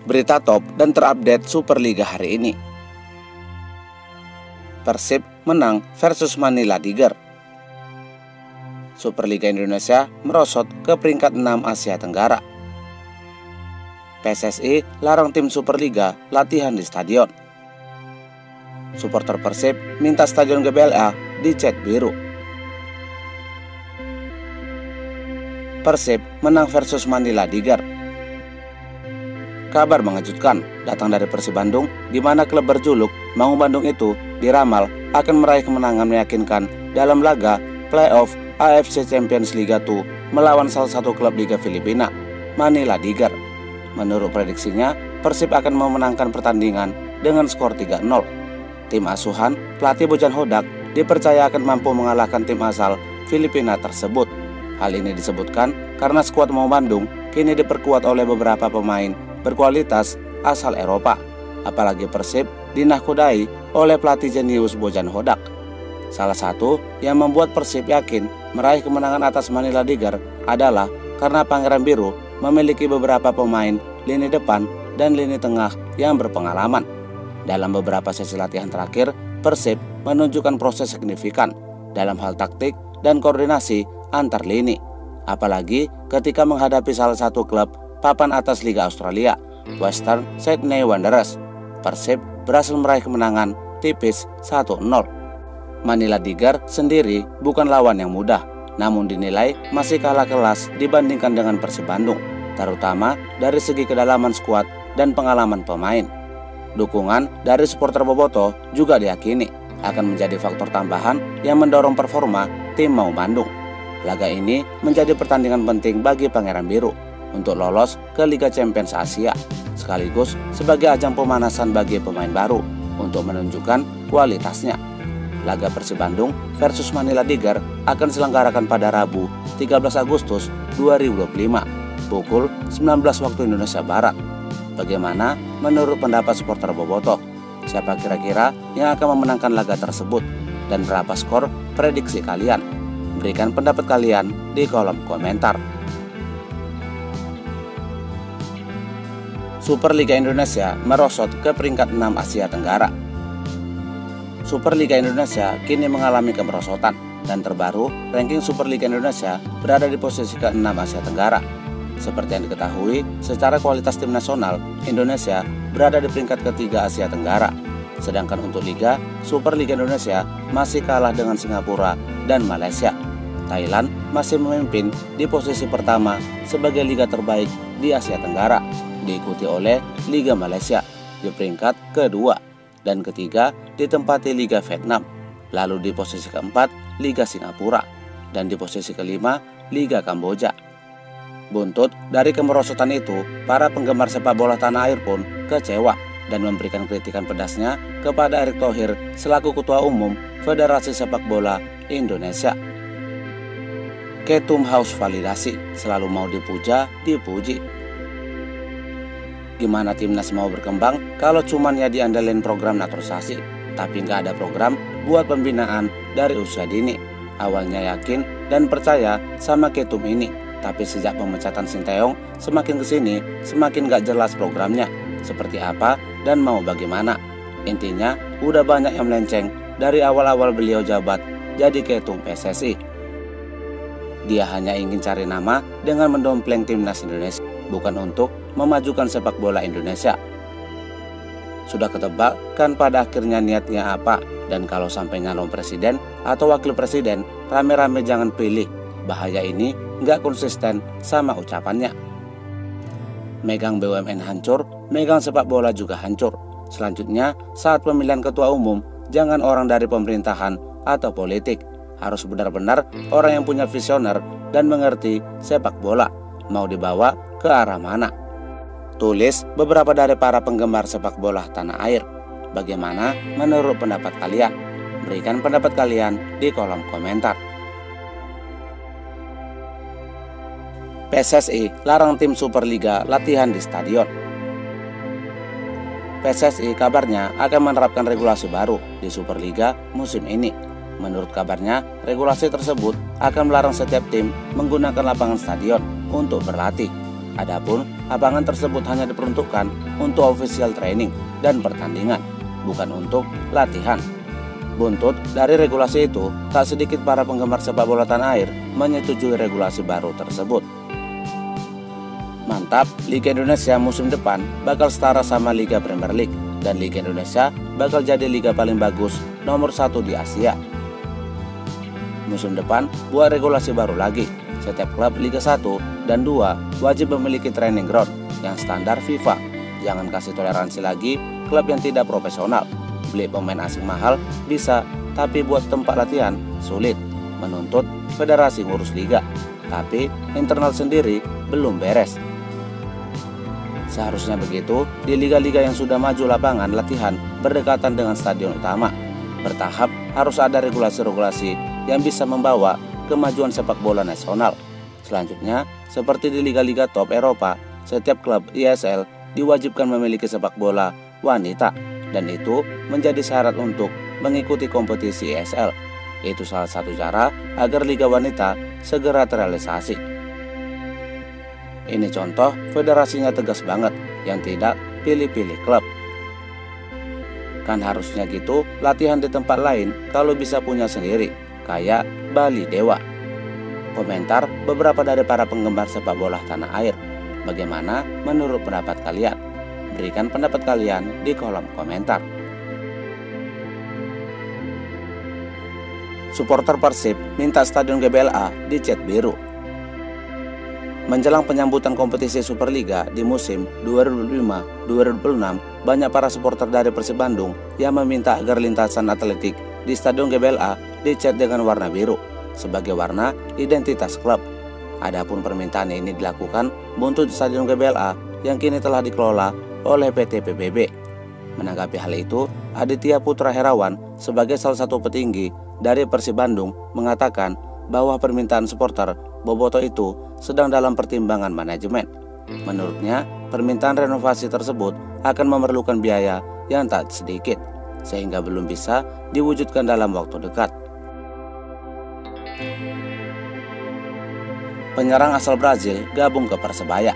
Berita top dan terupdate Superliga hari ini. Persib menang versus Manila Tiger. Superliga Indonesia merosot ke peringkat 6 Asia Tenggara. PSSI larang tim Superliga latihan di stadion. Supporter Persib minta stadion GBLA dicat biru. Persib menang versus Manila Tiger. Kabar mengejutkan datang dari Persib Bandung, di mana klub berjuluk Mangu Bandung itu diramal akan meraih kemenangan meyakinkan dalam laga playoff AFC Champions Liga 2 melawan salah satu klub Liga Filipina, Manila Tiger. Menurut prediksinya, Persib akan memenangkan pertandingan dengan skor 3-0. Tim asuhan pelatih Bojan Hodak dipercaya akan mampu mengalahkan tim asal Filipina tersebut. Hal ini disebutkan karena skuad Mangu Bandung kini diperkuat oleh beberapa pemain berkualitas asal Eropa. Apalagi Persib dinahkodai oleh pelatih jenius Bojan Hodak. Salah satu yang membuat Persib yakin meraih kemenangan atas Manila Tiger adalah karena Pangeran Biru memiliki beberapa pemain lini depan dan lini tengah yang berpengalaman. Dalam beberapa sesi latihan terakhir, Persib menunjukkan proses signifikan dalam hal taktik dan koordinasi antar lini. Apalagi ketika menghadapi salah satu klub papan atas Liga Australia, Western Sydney Wanderers, Persib berhasil meraih kemenangan tipis 1-0. Manila Tiger sendiri bukan lawan yang mudah, namun dinilai masih kalah kelas dibandingkan dengan Persib Bandung, terutama dari segi kedalaman skuad dan pengalaman pemain. Dukungan dari supporter Bobotoh juga diyakini akan menjadi faktor tambahan yang mendorong performa tim Mangu Bandung. Laga ini menjadi pertandingan penting bagi Pangeran Biru untuk lolos ke Liga Champions Asia, sekaligus sebagai ajang pemanasan bagi pemain baru untuk menunjukkan kualitasnya. Laga Persib Bandung versus Manila Tiger akan diselenggarakan pada Rabu 13 Agustus 2025 pukul 19 waktu Indonesia Barat. Bagaimana menurut pendapat supporter Bobotoh? Siapa kira-kira yang akan memenangkan laga tersebut? Dan berapa skor prediksi kalian? Berikan pendapat kalian di kolom komentar. Superliga Indonesia merosot ke peringkat 6 Asia Tenggara. Superliga Indonesia kini mengalami kemerosotan dan terbaru ranking Superliga Indonesia berada di posisi ke-6 Asia Tenggara. Seperti yang diketahui, secara kualitas tim nasional, Indonesia berada di peringkat ketiga Asia Tenggara. Sedangkan untuk Liga, Superliga Indonesia masih kalah dengan Singapura dan Malaysia. Thailand masih memimpin di posisi pertama sebagai liga terbaik di Asia Tenggara, diikuti oleh Liga Malaysia di peringkat kedua, dan ketiga ditempati Liga Vietnam. Lalu di posisi keempat Liga Singapura, dan di posisi kelima Liga Kamboja. Buntut dari kemerosotan itu, para penggemar sepak bola tanah air pun kecewa dan memberikan kritikan pedasnya kepada Erick Thohir selaku Ketua Umum Federasi Sepak Bola Indonesia. Ketum haus validasi, selalu mau dipuja, dipuji. Gimana timnas mau berkembang kalau cuman ya diandalin program naturalisasi, tapi nggak ada program buat pembinaan dari usia dini. Awalnya yakin dan percaya sama Ketum ini, tapi sejak pemecatan Sinteyong semakin kesini semakin nggak jelas programnya seperti apa dan mau bagaimana. Intinya udah banyak yang melenceng dari awal-awal beliau jabat jadi Ketum PSSI. Dia hanya ingin cari nama dengan mendompleng timnas Indonesia, bukan untuk memajukan sepak bola Indonesia. Sudah ketebak kan pada akhirnya niatnya apa, dan kalau sampai nyalon presiden atau wakil presiden, rame-rame jangan pilih. Bahaya ini nggak konsisten sama ucapannya. Megang BUMN hancur, megang sepak bola juga hancur. Selanjutnya, saat pemilihan ketua umum, jangan orang dari pemerintahan atau politik. Harus benar-benar orang yang punya visioner dan mengerti sepak bola mau dibawa ke arah mana. Tulis beberapa dari para penggemar sepak bola tanah air. Bagaimana menurut pendapat kalian? Berikan pendapat kalian di kolom komentar. PSSI larang tim Superliga latihan di stadion. PSSI kabarnya akan menerapkan regulasi baru di Superliga musim ini. Menurut kabarnya, regulasi tersebut akan melarang setiap tim menggunakan lapangan stadion untuk berlatih. Adapun lapangan tersebut hanya diperuntukkan untuk official training dan pertandingan, bukan untuk latihan. Buntut dari regulasi itu, tak sedikit para penggemar sepak bola tanah air menyetujui regulasi baru tersebut. Mantap, Liga Indonesia musim depan bakal setara sama Liga Premier League, dan Liga Indonesia bakal jadi liga paling bagus nomor 1 di Asia. Musim depan buat regulasi baru lagi. Setiap klub Liga 1 dan 2 wajib memiliki training ground yang standar FIFA. Jangan kasih toleransi lagi klub yang tidak profesional. Beli pemain asing mahal bisa, tapi buat tempat latihan sulit. Menuntut federasi ngurus liga, tapi internal sendiri belum beres. Seharusnya begitu di liga-liga yang sudah maju lapangan latihan berdekatan dengan stadion utama. Bertahap harus ada regulasi-regulasi yang bisa membawa kemajuan sepak bola nasional. Selanjutnya, seperti di liga-liga top Eropa, setiap klub ISL diwajibkan memiliki sepak bola wanita, dan itu menjadi syarat untuk mengikuti kompetisi ISL. Itu salah satu cara agar liga wanita segera terrealisasi. Ini contoh federasinya tegas banget, yang tidak pilih-pilih klub. Kan harusnya gitu latihan di tempat lain kalau bisa punya sendiri, kayak Bali Dewa. Komentar beberapa dari para penggemar sepak bola tanah air. Bagaimana menurut pendapat kalian? Berikan pendapat kalian di kolom komentar. Supporter Persib minta stadion GBLA dicat biru. Menjelang penyambutan kompetisi Superliga di musim 2025-2026, banyak para supporter dari Persib Bandung yang meminta agar lintasan atletik di stadion GBLA dicat dengan warna biru sebagai warna identitas klub. Adapun permintaan ini dilakukan buntut stadion GBLA yang kini telah dikelola oleh PT PBB. Menanggapi hal itu, Aditya Putra Herawan sebagai salah satu petinggi dari Persib Bandung mengatakan bahwa permintaan supporter Boboto itu sedang dalam pertimbangan manajemen. Menurutnya, permintaan renovasi tersebut akan memerlukan biaya yang tak sedikit, sehingga belum bisa diwujudkan dalam waktu dekat. Penyerang asal Brazil gabung ke Persebaya.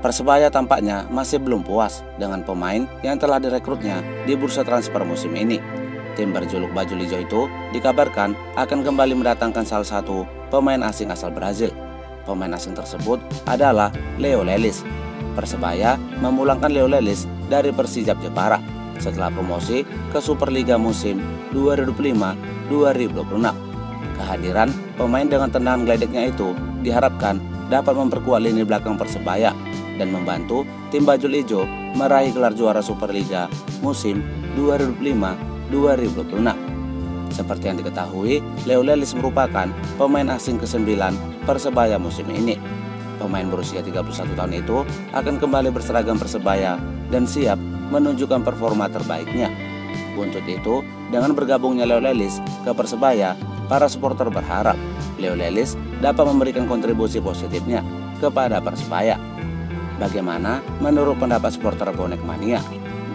Persebaya tampaknya masih belum puas dengan pemain yang telah direkrutnya di bursa transfer musim ini. Tim berjuluk baju hijau itu dikabarkan akan kembali mendatangkan salah satu pemain asing asal Brazil. Pemain asing tersebut adalah Leo Lelis. Persebaya memulangkan Leo Lelis dari Persijap Jepara setelah promosi ke Superliga musim 2025-2026. Kehadiran pemain dengan tendangan geledeknya itu diharapkan dapat memperkuat lini belakang Persebaya dan membantu tim baju hijau meraih gelar juara Superliga musim 2025-2026. Seperti yang diketahui, Leo Lelis merupakan pemain asing ke-9 Persebaya musim ini. Pemain berusia 31 tahun itu akan kembali berseragam Persebaya dan siap menunjukkan performa terbaiknya. Buntut itu, dengan bergabungnya Leo Lelis ke Persebaya, para supporter berharap Leo Lelis dapat memberikan kontribusi positifnya kepada Persebaya. Bagaimana menurut pendapat supporter bonek mania?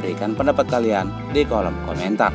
Berikan pendapat kalian di kolom komentar.